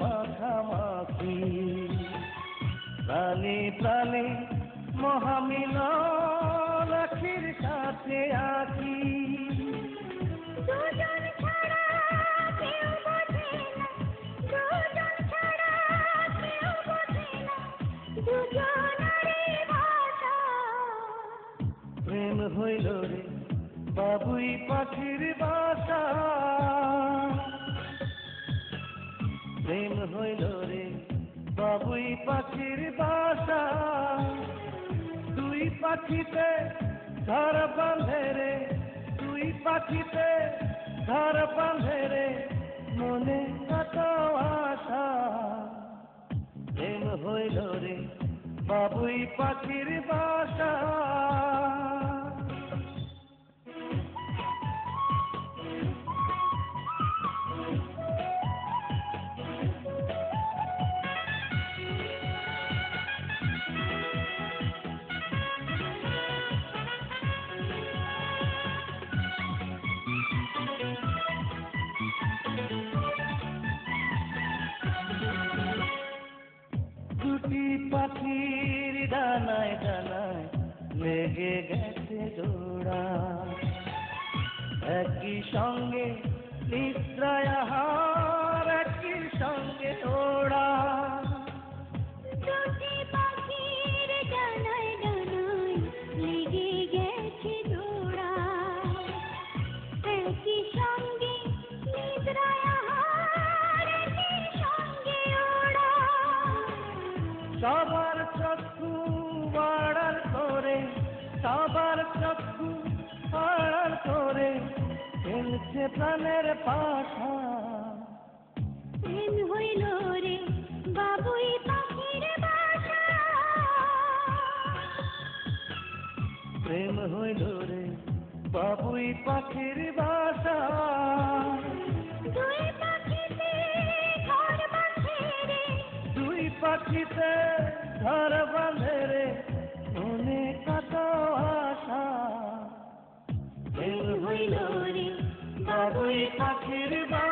মাখামাখি প্রাণে প্রাণে মহামিলন আখির কাছে আছি দুজন ছাড়া কেউ বোঝে না দুজন ছাড়া কেউ বোঝে না দুজনারই ভাষা প্রেম হইল রে বাবুই পাখির বাসা প্রেম হইল রে বাবুই পাখির বাসা দুই পাখিতে ঘর বাঁধে রে দুই পাখিতে ঘর বাঁধে রে মনে কত আশা প্রেম হইল রে বাবুই পাখির বাসা দুটি পাখির ডানায় ডানায় লেগে গেছে জোড়া একই সঙ্গে নিদ্রায় আহার একই সঙ্গে ওড়া দুটি পাখির ডানায় ডানায় লেগে গেছে জোড়া একই সঙ্গে নিদ্রায় আহার একই সঙ্গে ওড়া সবার চক্ষু আড়াল করে সবার চক্ষু আড়াল করে খেলছে প্রাণের পাখা প্রেম হইল রে বাবুই পাখির বাসা প্রেম হইল রে বাবুই পাখির বাসা দুই পাখিতে ঘর বাঁধে রে দুই পাখিতে ঘর বাঁধে রে মনে কত আশা প্রেম হইল রে বাবুই পাখির বাসা